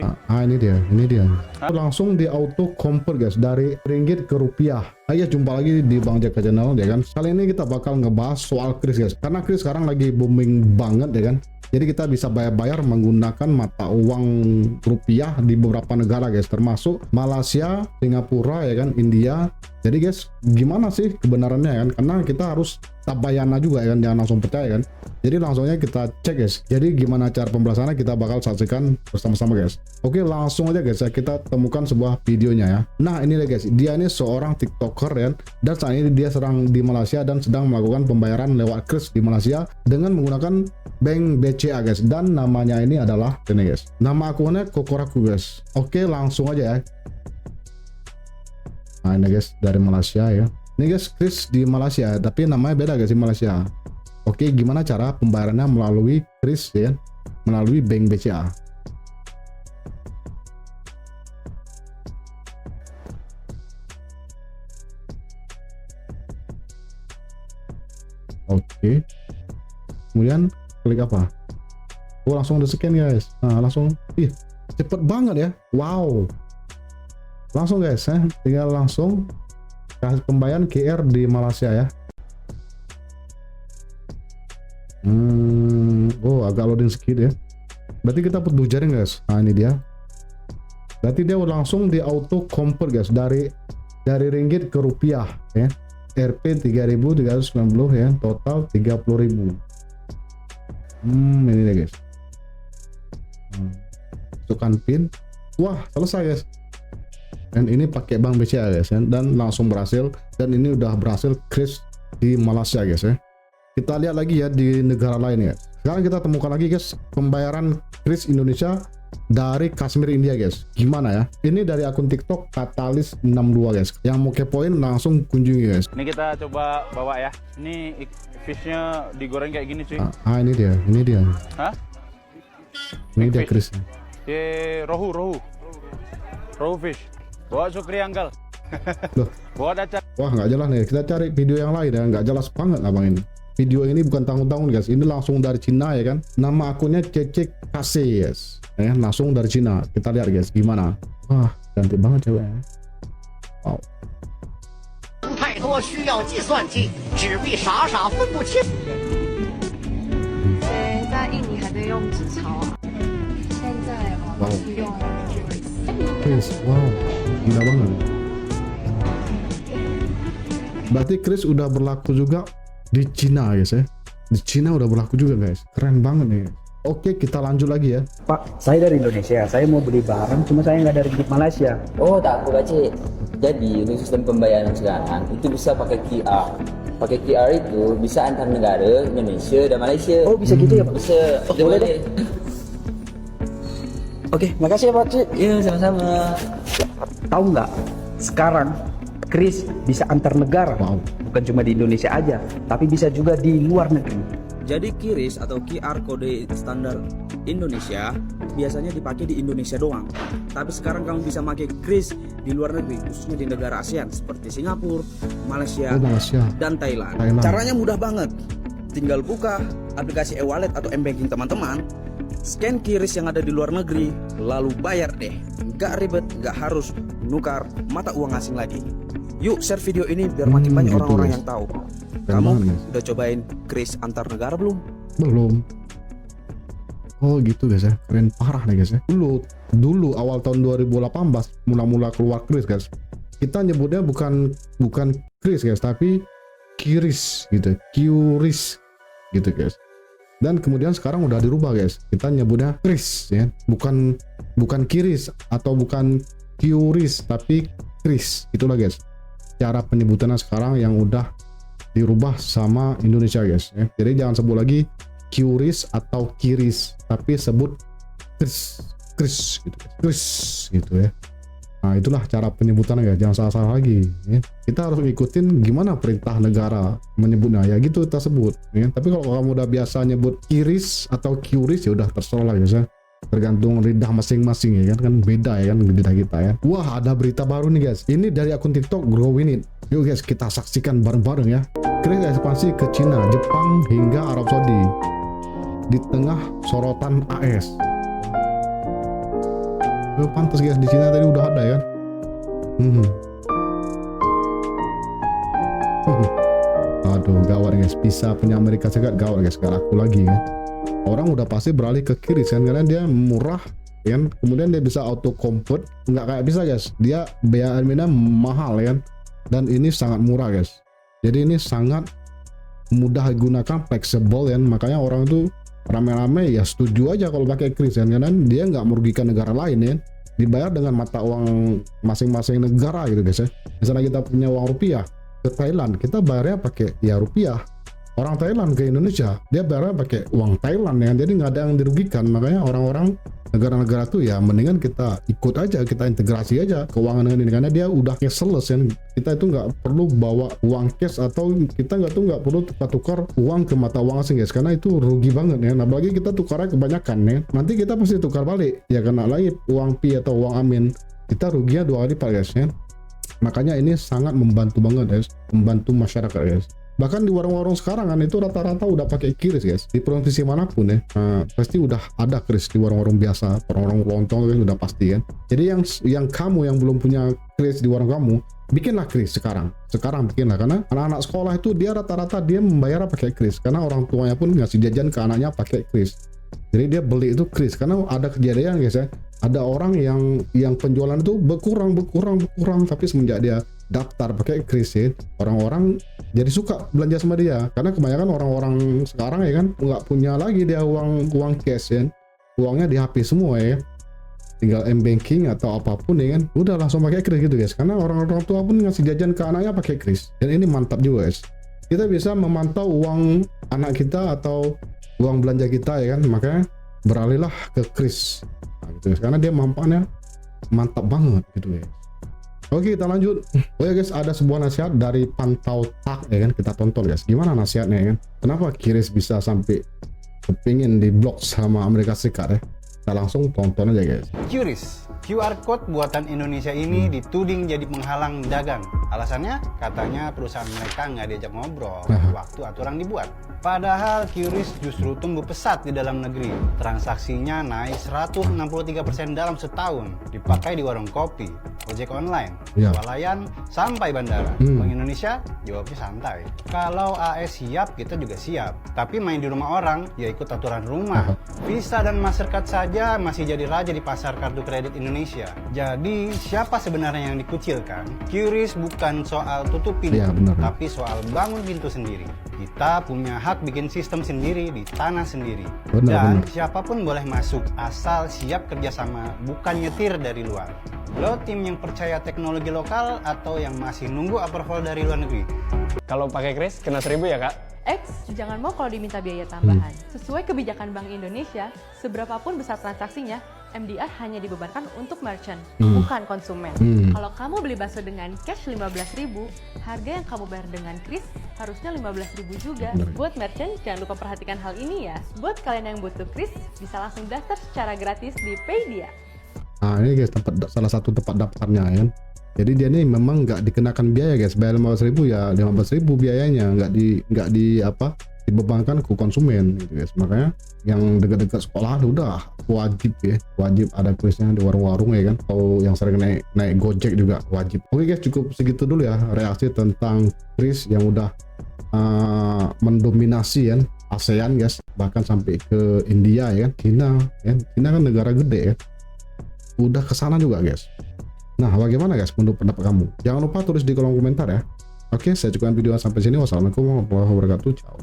Ini dia. Langsung di auto convert guys dari ringgit ke rupiah. Ayo jumpa lagi di Bang Jaka Channel ya kan. Kali ini kita bakal ngebahas soal kris guys. Karena kris sekarang lagi booming banget ya kan. Jadi kita bisa bayar-bayar menggunakan mata uang rupiah di beberapa negara guys, termasuk Malaysia, Singapura ya kan, India. Jadi guys, gimana sih kebenarannya kan? Karena kita harus tabayana juga ya kan, jangan langsung percaya kan. Jadi langsungnya kita cek guys. Jadi gimana cara pembelajarannya kita bakal saksikan bersama-sama guys. Oke, langsung aja guys ya, kita temukan sebuah videonya ya. Nah ini deh guys, dia ini seorang TikToker ya, dan saat ini dia sedang di Malaysia dan sedang melakukan pembayaran lewat kris di Malaysia dengan menggunakan bank BCA guys, dan namanya ini adalah ini guys, nama akunnya Kokoraku guys. Oke, langsung aja ya. Nah ini guys, dari Malaysia ya. Ini guys, kris di Malaysia tapi namanya beda guys di Malaysia. Oke, gimana cara pembayarannya melalui kris ya, melalui bank BCA. Oke, kemudian klik apa? Oh, langsung di scan guys. Nah langsung, cepet banget ya. Wow, langsung guys ya, tinggal langsung kasih pembayaran QR di Malaysia ya. Oh agak loading sedikit ya. Berarti kita perlu jaring guys. Nah ini dia. Berarti dia langsung di auto convert guys dari ringgit ke rupiah ya. Rp 3.390 ya, total 30.000. Ini deh guys. Masukkan PIN. Wah, selesai guys. Dan ini pakai bank BCA guys ya, dan langsung berhasil. Dan ini udah berhasil kris di Malaysia guys ya. Kita lihat lagi ya di negara lain ya. Sekarang kita temukan lagi guys pembayaran kris Indonesia dari Kashmir India guys. Gimana ya? Ini dari akun TikTok Katalis62 guys. Yang mau kepoin langsung kunjungi guys. Ini kita coba bawa ya. Ini fishnya digoreng kayak gini cuy. Ini dia. Hah? Ini dia kris. Rohu fish. Bawa sukri anggal. Loh. Bawa dacat. Wah nggak jelas nih. Kita cari video yang lain ya. Nggak jelas banget abang ini. Video ini bukan tanggung-tanggung guys. Ini langsung dari Cina ya kan. Nama akunnya Cece Kase guys. Langsung dari Cina. Kita lihat guys gimana. Wah cantik banget ceweknya. Wow. 太多需要计算机，纸币傻傻分不清。谁在印尼还在用纸钞啊？现在哇是用 Kris, wow, gila banget. Berarti kris udah berlaku juga di Cina guys ya. Di Cina udah berlaku juga guys. Keren banget nih. Oke, kita lanjut lagi ya. Pak, saya dari Indonesia. Saya mau beli barang, cuma saya nggak dari Malaysia. Oh, tak aku baca. Jadi untuk sistem pembayaran sekarang itu bisa pakai QR. Pakai QR itu bisa antar negara Indonesia dan Malaysia. Oh, bisa gitu ya Pak? Bisa. Oh, boleh deh. Oke, makasih ya Pak Cik. Iya, sama-sama. Tahu nggak? Sekarang kris bisa antar negara. Wow. Bukan cuma di Indonesia aja, tapi bisa juga di luar negeri. Jadi QRIS atau QR kode standar Indonesia biasanya dipakai di Indonesia doang. Tapi sekarang kamu bisa pakai QRIS di luar negeri, khususnya di negara ASEAN seperti Singapura, Malaysia, dan Thailand. Caranya mudah banget. Tinggal buka aplikasi e-wallet atau m-banking teman-teman, scan QRIS yang ada di luar negeri, lalu bayar deh. Nggak ribet, nggak harus nukar mata uang asing lagi. Yuk share video ini biar makin banyak gitu orang-orang guys. yang tahu. Keren Kamu banget, guys. udah cobain QRIS antar negara belum? Belum. Oh gitu guys ya. Keren parah nih guys ya. Dulu awal tahun 2018 mula-mula keluar kris guys. Kita nyebutnya bukan kris guys, tapi QRIS gitu. QRIS gitu guys. Dan kemudian sekarang udah dirubah guys. Kita nyebutnya kris ya. Bukan QRIS atau bukan QRIS, tapi kris. Itulah guys. Cara penyebutannya sekarang yang udah dirubah sama Indonesia guys ya. Jadi jangan sebut lagi QRIS atau QRIS, tapi sebut kris gitu ya. Nah itulah cara penyebutannya guys, jangan salah-salah lagi ya. Kita harus ngikutin gimana perintah negara menyebutnya ya, gitu kita sebut ya. Tapi kalau kamu udah biasa nyebut QRIS atau QRIS ya udah terserah lah guys ya. Tergantung lidah masing-masing ya kan beda ya kan lidah kita ya. Wah ada berita baru nih guys. Ini dari akun TikTok Growinit. Yuk guys kita saksikan bareng-bareng ya. Kris ekspansi ke Cina, Jepang hingga Arab Saudi di tengah sorotan AS. pantas guys, di Cina tadi udah ada ya. Aduh, gawat guys, visa punya Amerika Serikat gawat guys, gak laku lagi kan. Orang udah pasti beralih ke QRIS kan, karena dia murah kan, kemudian dia bisa auto convert, nggak kayak bisa guys, dia biaya adminnya mahal kan, dan ini sangat murah guys. Jadi ini sangat mudah digunakan, fleksibel kan, makanya orang tuh rame-rame ya setuju aja kalau pakai QRIS kan, karena dia nggak merugikan negara lain kan, dibayar dengan mata uang masing-masing negara gitu guys ya. Misalnya kita punya uang rupiah ke Thailand, kita bayarnya pakai ya rupiah. Orang Thailand ke Indonesia, dia bayarnya pakai uang Thailand ya, jadi nggak ada yang dirugikan. Makanya orang-orang negara-negara tuh ya mendingan kita ikut aja, kita integrasi aja keuangan dengan ini, karena dia udah cashless kan. Kita itu nggak perlu bawa uang cash, atau kita nggak perlu tukar uang ke mata uang asing guys, karena itu rugi banget ya. Apalagi kita tukarnya kebanyakan ya, nanti kita pasti tukar balik ya, kena lagi uang pi atau uang amin, kita ruginya 2 kali lipat guys ya. Makanya ini sangat membantu banget guys, membantu masyarakat guys. Bahkan di warung-warung sekarang kan itu rata-rata udah pakai QRIS guys, di provinsi manapun ya. Pasti udah ada QRIS di warung-warung biasa, warung-warung lontong guys, udah pasti kan. Jadi yang kamu yang belum punya QRIS di warung kamu, bikinlah QRIS sekarang bikinlah, karena anak-anak sekolah itu dia rata-rata dia membayar pakai QRIS, karena orang tuanya pun ngasih jajan ke anaknya pakai QRIS. Jadi dia beli itu QRIS, karena ada kejadian guys ya, ada orang yang penjualan itu berkurang, tapi semenjak dia daftar pakai QRIS ya, orang-orang jadi suka belanja sama dia, karena kebanyakan orang-orang sekarang ya kan nggak punya lagi dia uang cash ya, uangnya di HP semua ya, tinggal m-banking atau apapun ya kan, udah langsung pakai QRIS gitu guys, karena orang-orang tua pun ngasih jajan ke anaknya pakai QRIS. Dan ini mantap juga guys, kita bisa memantau uang anak kita atau uang belanja kita ya kan, makanya beralihlah ke QRIS gitu guys, karena dia manfaatnya mantap banget gitu guys. Oke, kita lanjut. Oh ya guys, ada sebuah nasihat dari Pantau Tak ya kan, kita tonton guys, gimana nasihatnya ya kan, kenapa QRIS bisa sampai kepingin diblok sama Amerika Serikat ya. Kita langsung tonton aja guys. QRIS, QR Code buatan Indonesia ini dituding jadi penghalang dagang. Alasannya, katanya perusahaan mereka nggak diajak ngobrol waktu aturan dibuat. Padahal QRIS justru tumbuh pesat di dalam negeri. Transaksinya naik 163% dalam setahun. Dipakai di warung kopi, ojek online, swalayan, sampai bandara. Bank Indonesia jawabnya santai. Kalau AS siap, kita juga siap. Tapi main di rumah orang, ya ikut aturan rumah. Visa dan Mastercard saja masih jadi raja di pasar kartu kredit Indonesia. Jadi siapa sebenarnya yang dikucilkan? QRIS bukan soal tutup pintu, tapi soal bangun pintu sendiri. Kita punya hak bikin sistem sendiri di tanah sendiri. Dan siapapun boleh masuk asal siap kerjasama, bukan nyetir dari luar. Lo tim yang percaya teknologi lokal atau yang masih nunggu approval dari luar negeri? Kalau pakai QRIS kena 1.000 ya kak? Jangan mau kalau diminta biaya tambahan. Sesuai kebijakan Bank Indonesia, seberapapun besar transaksinya, MDR hanya dibebankan untuk merchant, bukan konsumen. Kalau kamu beli bakso dengan cash 15.000, harga yang kamu bayar dengan QRIS harusnya 15.000 juga. Buat merchant, jangan lupa perhatikan hal ini ya. Buat kalian yang butuh QRIS, bisa langsung daftar secara gratis di Paydia. Nah ini guys, salah satu tempat daftarnya ya. Jadi dia ini memang nggak dikenakan biaya guys, bayar 15.000 ya 15.000 biayanya, nggak dibebankan ke konsumen gitu guys. Makanya yang dekat-dekat sekolah udah wajib ada QRISnya di warung-warung ya kan, atau yang sering naik Gojek juga wajib. Oke guys, cukup segitu dulu ya reaksi tentang QRIS yang udah mendominasi kan ASEAN guys, bahkan sampai ke India ya kan, China kan negara gede ya, udah kesana juga guys. Nah, bagaimana guys menurut pendapat kamu? Jangan lupa tulis di kolom komentar ya. Oke, saya cukupkan video sampai sini. Wassalamualaikum warahmatullahi wabarakatuh. Ciao.